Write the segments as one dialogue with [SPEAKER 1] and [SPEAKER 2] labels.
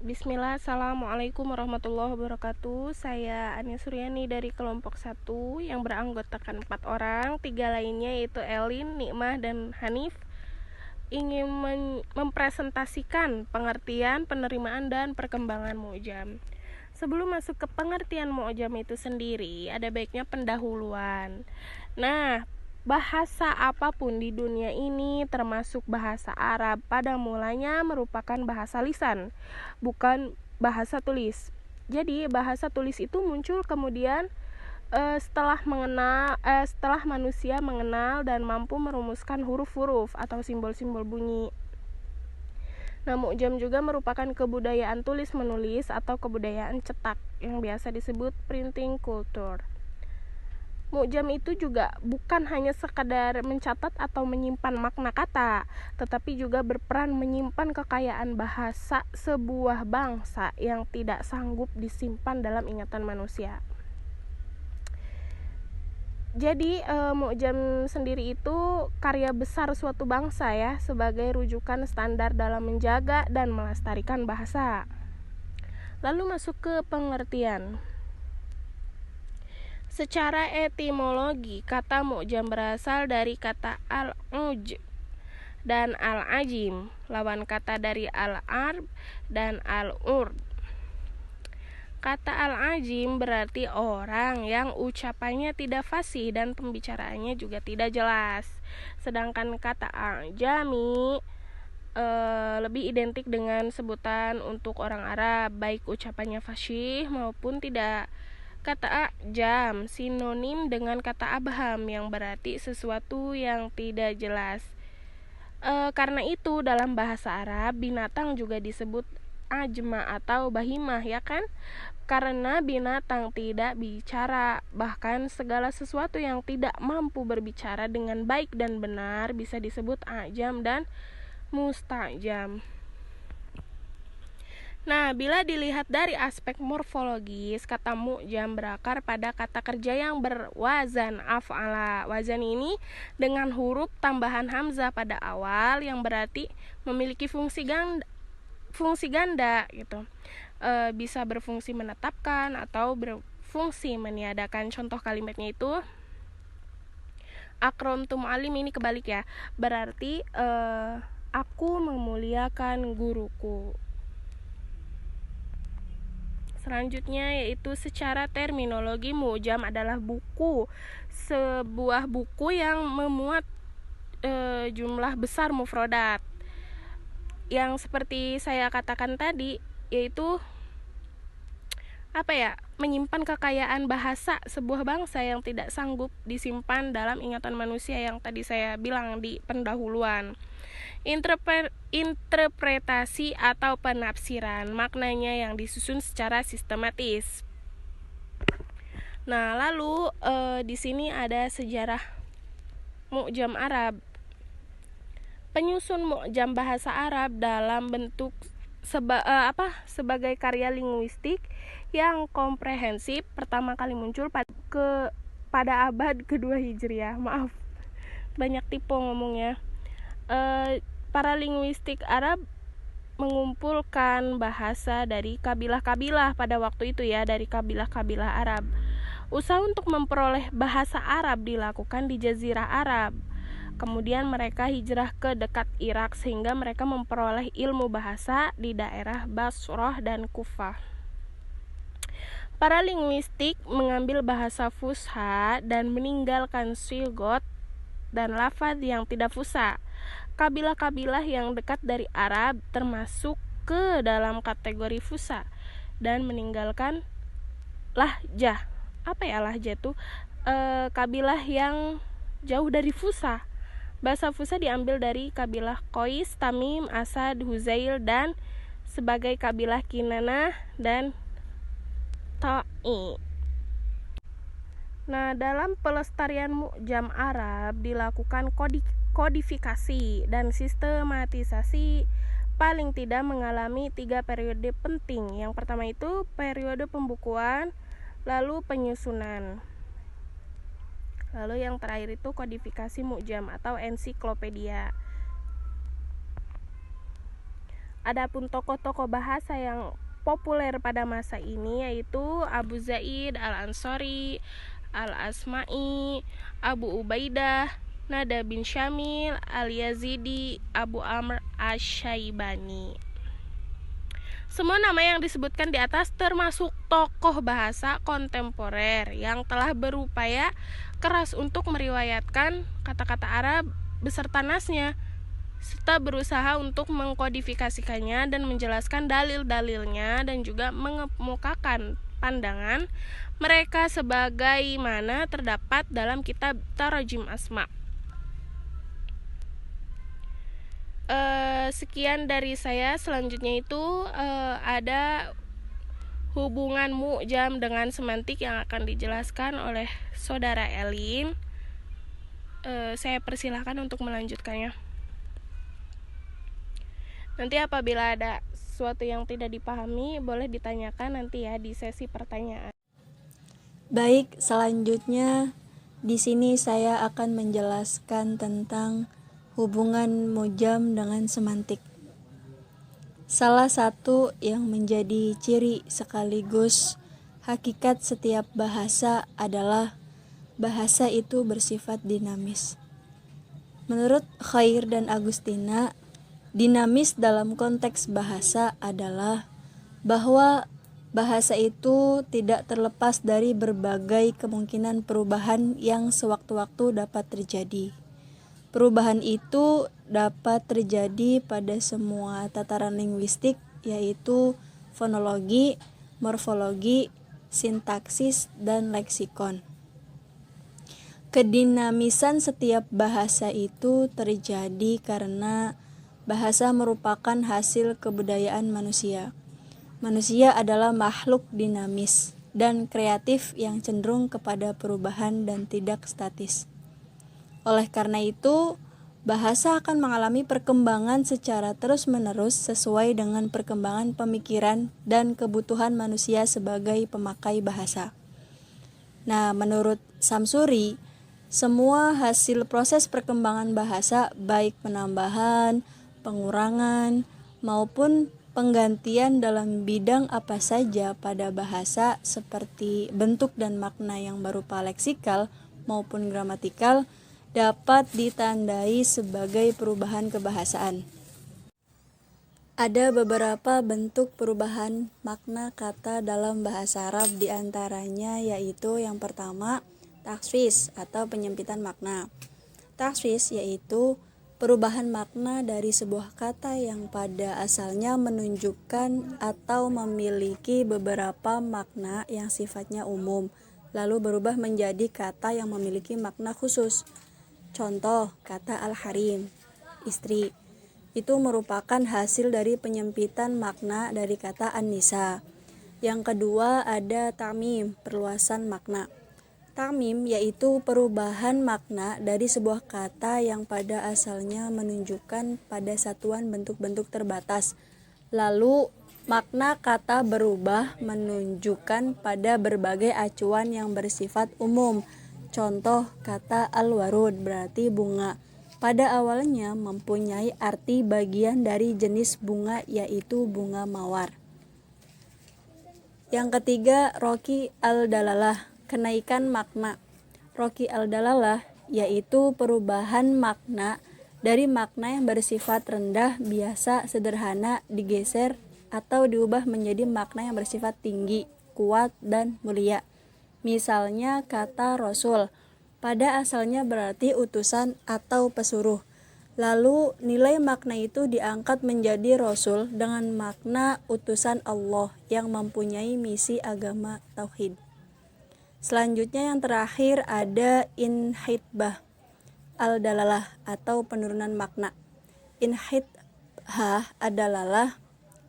[SPEAKER 1] Bismillah, Assalamualaikum warahmatullahi wabarakatuh. Saya Ania Suryani dari kelompok 1 yang beranggotakan 4 orang. 3 lainnya yaitu Elin, Nikmah, dan Hanif ingin mempresentasikan pengertian, penerimaan, dan perkembangan mu'jam. Sebelum masuk ke pengertian mu'jam itu sendiri, ada baiknya pendahuluan. Nah, bahasa apapun di dunia ini termasuk bahasa Arab pada mulanya merupakan bahasa lisan, bukan bahasa tulis. Jadi bahasa tulis itu muncul kemudian setelah manusia mengenal dan mampu merumuskan huruf-huruf atau simbol-simbol bunyi. Nah, mu'jam juga merupakan kebudayaan tulis menulis atau kebudayaan cetak yang biasa disebut printing culture. Mu'jam itu juga bukan hanya sekadar mencatat atau menyimpan makna kata, tetapi juga berperan menyimpan kekayaan bahasa sebuah bangsa yang tidak sanggup disimpan dalam ingatan manusia. Jadi mu'jam sendiri itu karya besar suatu bangsa ya, sebagai rujukan standar dalam menjaga dan melestarikan bahasa. Lalu masuk ke pengertian. Secara etimologi, kata mu'jam berasal dari kata al-uj dan al-ajim, lawan kata dari al-arab dan al-urd. Kata al-ajim berarti orang yang ucapannya tidak fasih dan pembicaraannya juga tidak jelas. Sedangkan kata ajami lebih identik dengan sebutan untuk orang Arab, baik ucapannya fasih maupun tidak. Kata ajam sinonim dengan kata abham yang berarti sesuatu yang tidak jelas. Karena itu dalam bahasa Arab binatang juga disebut ajma atau bahimah, ya kan? Karena binatang tidak bicara, bahkan segala sesuatu yang tidak mampu berbicara dengan baik dan benar bisa disebut ajam dan mustajam. Nah, bila dilihat dari aspek morfologis, kata mu'jam berakar pada kata kerja yang berwazan af'ala. Wazan ini dengan huruf tambahan hamzah pada awal yang berarti memiliki fungsi ganda gitu. Bisa berfungsi menetapkan atau berfungsi meniadakan. Contoh kalimatnya itu akramtum alim, ini kebalik ya. Berarti aku memuliakan guruku. Selanjutnya yaitu secara terminologi, mu'jam adalah sebuah buku yang memuat jumlah besar mufradat. Yang seperti saya katakan tadi, yaitu menyimpan kekayaan bahasa sebuah bangsa yang tidak sanggup disimpan dalam ingatan manusia yang tadi saya bilang di pendahuluan. Interpretasi atau penafsiran, maknanya yang disusun secara sistematis. Nah, lalu di sini ada sejarah mu'jam Arab. Penyusun mu'jam bahasa Arab dalam bentuk sebagai karya linguistik yang komprehensif pertama kali muncul pada abad kedua Hijriah. Maaf, banyak tipe ngomongnya. Para linguistik Arab mengumpulkan bahasa dari kabilah-kabilah pada waktu itu ya, dari kabilah-kabilah Arab. Usaha untuk memperoleh bahasa Arab dilakukan di Jazirah Arab. Kemudian mereka hijrah ke dekat Irak sehingga mereka memperoleh ilmu bahasa di daerah Basrah dan Kufah. Para linguistik mengambil bahasa fusha dan meninggalkan sigot dan lafaz yang tidak fusha. Kabilah-kabilah yang dekat dari Arab termasuk ke dalam kategori fusha dan meninggalkan lahjah. Apa ya lahjah itu? Kabilah yang jauh dari fusha. Bahasa fusha diambil dari kabilah Qais, Tamim, Asad, Huzail dan sebagai kabilah Kinanah dan Ta'i. Nah, dalam pelestarian mu'jam Arab dilakukan kodifikasi dan sistematisasi paling tidak mengalami 3 periode penting. Yang pertama itu periode pembukuan, lalu penyusunan. Lalu yang terakhir itu kodifikasi mu'jam atau ensiklopedia. Adapun tokoh-tokoh bahasa yang populer pada masa ini yaitu Abu Zaid Al-Ansari, Al-Asma'i, Abu Ubaidah, Nada bin Syamil, Al-Yazidi, Abu Amr Asy-Syaibani. Semua nama yang disebutkan di atas termasuk tokoh bahasa kontemporer yang telah berupaya keras untuk meriwayatkan kata-kata Arab beserta nasnya, serta berusaha untuk mengkodifikasikannya dan menjelaskan dalil-dalilnya dan juga mengemukakan pandangan mereka sebagaimana terdapat dalam kitab Tarajim Asma. Sekian dari saya. Selanjutnya itu ada hubungan mu'jam dengan semantik yang akan dijelaskan oleh saudara Elin. Saya persilahkan untuk melanjutkannya. Nanti apabila ada sesuatu yang tidak dipahami, boleh ditanyakan nanti ya di sesi pertanyaan.
[SPEAKER 2] Baik, selanjutnya di sini saya akan menjelaskan tentang hubungan mu'jam dengan semantik. Salah satu yang menjadi ciri sekaligus hakikat setiap bahasa adalah bahasa itu bersifat dinamis. Menurut Khair dan Agustina, dinamis dalam konteks bahasa adalah bahwa bahasa itu tidak terlepas dari berbagai kemungkinan perubahan yang sewaktu-waktu dapat terjadi. Perubahan itu dapat terjadi pada semua tataran linguistik, yaitu fonologi, morfologi, sintaksis, dan leksikon. Kedinamisan setiap bahasa itu terjadi karena bahasa merupakan hasil kebudayaan manusia. Manusia adalah makhluk dinamis dan kreatif yang cenderung kepada perubahan dan tidak statis. Oleh karena itu, bahasa akan mengalami perkembangan secara terus-menerus sesuai dengan perkembangan pemikiran dan kebutuhan manusia sebagai pemakai bahasa. Nah, menurut Samsuri, semua hasil proses perkembangan bahasa, baik penambahan, pengurangan, maupun penggantian dalam bidang apa saja pada bahasa seperti bentuk dan makna yang berupa leksikal maupun gramatikal, dapat ditandai sebagai perubahan kebahasaan. Ada beberapa bentuk perubahan makna kata dalam bahasa Arab, diantaranya yaitu yang pertama, takhsis atau penyempitan makna. Takhsis yaitu perubahan makna dari sebuah kata yang pada asalnya menunjukkan atau memiliki beberapa makna yang sifatnya umum, lalu berubah menjadi kata yang memiliki makna khusus. Contoh, kata al-harim, istri, itu merupakan hasil dari penyempitan makna dari kata an-nisa. Yang kedua ada ta'mim, perluasan makna. Ta'mim yaitu perubahan makna dari sebuah kata yang pada asalnya menunjukkan pada satuan bentuk-bentuk terbatas. Lalu makna kata berubah menunjukkan pada berbagai acuan yang bersifat umum. Contoh, kata al-warud berarti bunga. Pada awalnya mempunyai arti bagian dari jenis bunga, yaitu bunga mawar. Yang ketiga, roki al-dalalah, kenaikan makna. Roki al-dalalah yaitu perubahan makna dari makna yang bersifat rendah, biasa, sederhana, digeser atau diubah menjadi makna yang bersifat tinggi, kuat, dan mulia. Misalnya kata Rasul, pada asalnya berarti utusan atau pesuruh. Lalu nilai makna itu diangkat menjadi Rasul dengan makna utusan Allah yang mempunyai misi agama tauhid. Selanjutnya yang terakhir ada inhitbah al-dalalah atau penurunan makna. Inhitbah al-dalalah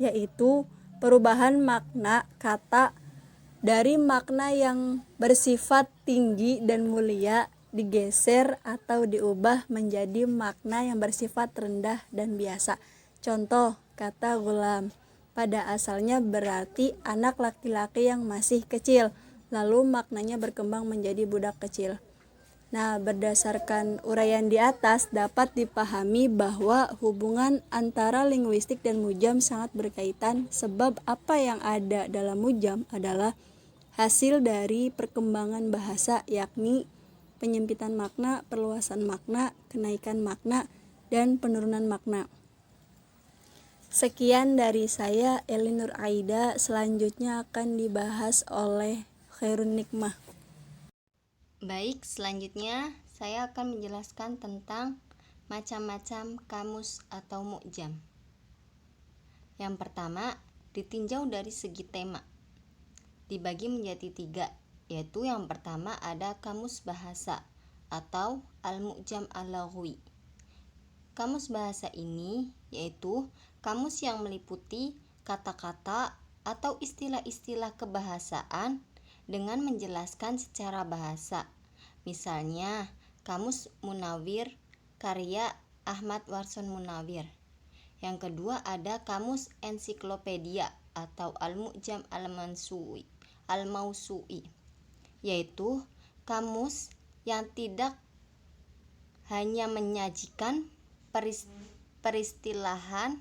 [SPEAKER 2] yaitu perubahan makna kata dari makna yang bersifat tinggi dan mulia digeser atau diubah menjadi makna yang bersifat rendah dan biasa. Contoh, kata gulam pada asalnya berarti anak laki-laki yang masih kecil, lalu maknanya berkembang menjadi budak kecil. Nah, berdasarkan uraian di atas dapat dipahami bahwa hubungan antara linguistik dan mujam sangat berkaitan, sebab apa yang ada dalam mujam adalah hasil dari perkembangan bahasa, yakni penyempitan makna, perluasan makna, kenaikan makna, dan penurunan makna. Sekian dari saya, Elinur Aida. Selanjutnya akan dibahas oleh Khairun Nikmah.
[SPEAKER 3] Baik, selanjutnya saya akan menjelaskan tentang macam-macam kamus atau mu'jam. Yang pertama, ditinjau dari segi tema. Dibagi menjadi 3, yaitu yang pertama ada kamus bahasa atau al-mu'jam al-lughawi. Kamus bahasa ini yaitu kamus yang meliputi kata-kata atau istilah-istilah kebahasaan dengan menjelaskan secara bahasa. Misalnya, Kamus Munawir karya Ahmad Warson Munawir. Yang kedua ada Kamus Ensiklopedia atau Al-Mu'jam Al-Mausu'i, yaitu kamus yang tidak hanya menyajikan peristilahan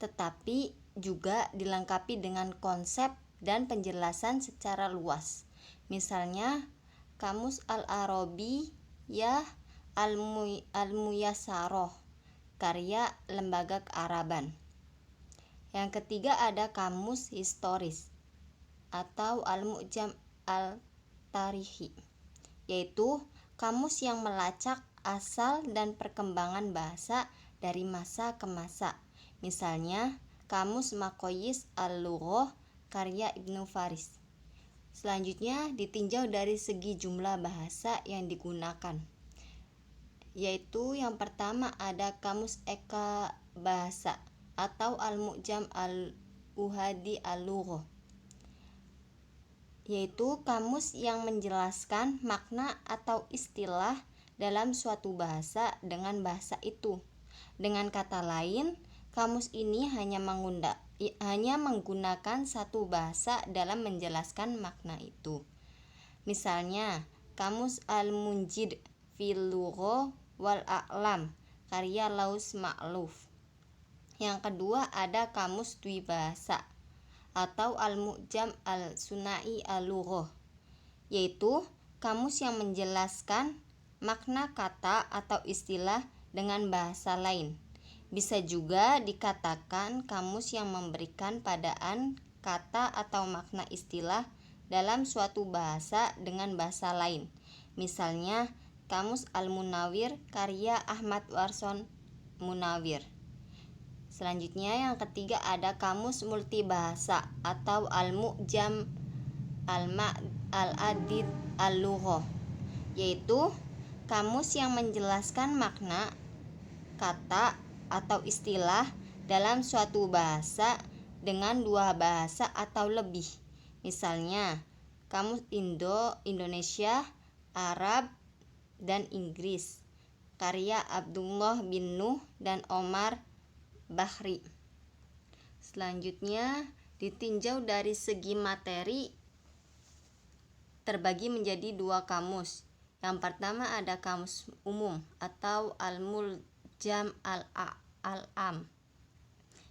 [SPEAKER 3] tetapi juga dilengkapi dengan konsep dan penjelasan secara luas. Misalnya Kamus Al-Arabiyah Al-Muyassarah karya Lembaga Kearaban. Yang ketiga ada kamus historis atau Al-Mu'jam Al-Tarihi, yaitu kamus yang melacak asal dan perkembangan bahasa dari masa ke masa. Misalnya Kamus Maqayis Al-Lughah karya Ibnu Faris. Selanjutnya ditinjau dari segi jumlah bahasa yang digunakan, yaitu yang pertama ada Kamus Eka Bahasa atau Al-Mu'jam Al-Uhadi Al-Lughah, yaitu kamus yang menjelaskan makna atau istilah dalam suatu bahasa dengan bahasa itu. Dengan kata lain, kamus ini hanya menggunakan satu bahasa dalam menjelaskan makna itu. Misalnya, Kamus Al-Munjid fil Lughah wal A'lam karya Laus Ma'luf. Yang kedua ada Kamus Dwibahasa atau Al-Mu'jam Al-Sunai Al-Lughah, yaitu kamus yang menjelaskan makna kata atau istilah dengan bahasa lain. Bisa juga dikatakan kamus yang memberikan padaan kata atau makna istilah dalam suatu bahasa dengan bahasa lain. Misalnya Kamus Al-Munawir karya Ahmad Warson Munawir. Selanjutnya yang ketiga ada Kamus Multibahasa atau Al-Mu'jam Al-Adid Al-Lughah, yaitu kamus yang menjelaskan makna kata atau istilah dalam suatu bahasa dengan dua bahasa atau lebih. Misalnya Kamus Indonesia, Arab, dan Inggris karya Abdullah bin Nuh dan Omar Bahri. Selanjutnya ditinjau dari segi materi, terbagi menjadi 2 kamus. Yang pertama ada kamus umum atau Al-Mu'jam Al-Am,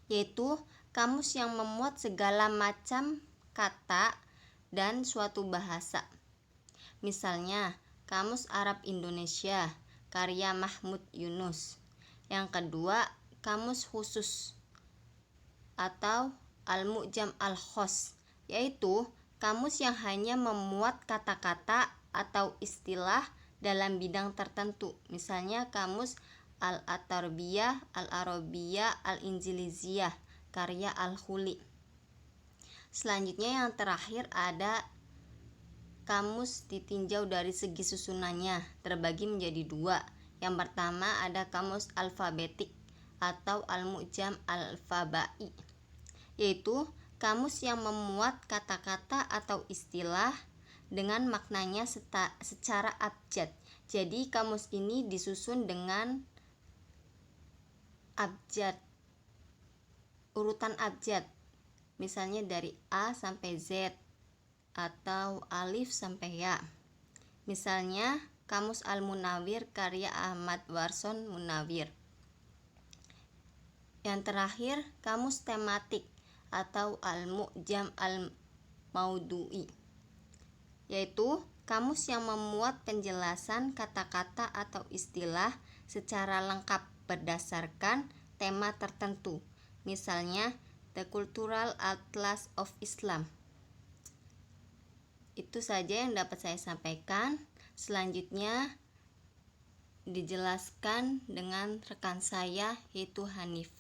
[SPEAKER 3] yaitu kamus yang memuat segala macam kata dan suatu bahasa. Misalnya Kamus Arab Indonesia karya Mahmud Yunus. Yang kedua kamus khusus atau Al-Mu'jam Al-Khos, yaitu kamus yang hanya memuat kata-kata atau istilah dalam bidang tertentu. Misalnya Kamus Al-Atarbiyah, Al-Arabiyah, Al-Injiliziyah karya Al-Khuli. Selanjutnya yang terakhir ada kamus ditinjau dari segi susunannya, terbagi menjadi 2. Yang pertama ada kamus alfabetik atau Al-Mu'jam Al-Fabai, yaitu kamus yang memuat kata-kata atau istilah dengan maknanya secara abjad. Jadi kamus ini disusun dengan abjad, urutan abjad, misalnya dari A sampai Z atau alif sampai ya. Misalnya Kamus Al-Munawwir karya Ahmad Warson Munawwir. Yang terakhir, kamus tematik atau Al-Mu'jam Al-Maudu'i, yaitu kamus yang memuat penjelasan kata-kata atau istilah secara lengkap berdasarkan tema tertentu. Misalnya, The Cultural Atlas of Islam. Itu saja yang dapat saya sampaikan. Selanjutnya dijelaskan dengan rekan saya, yaitu Hanif.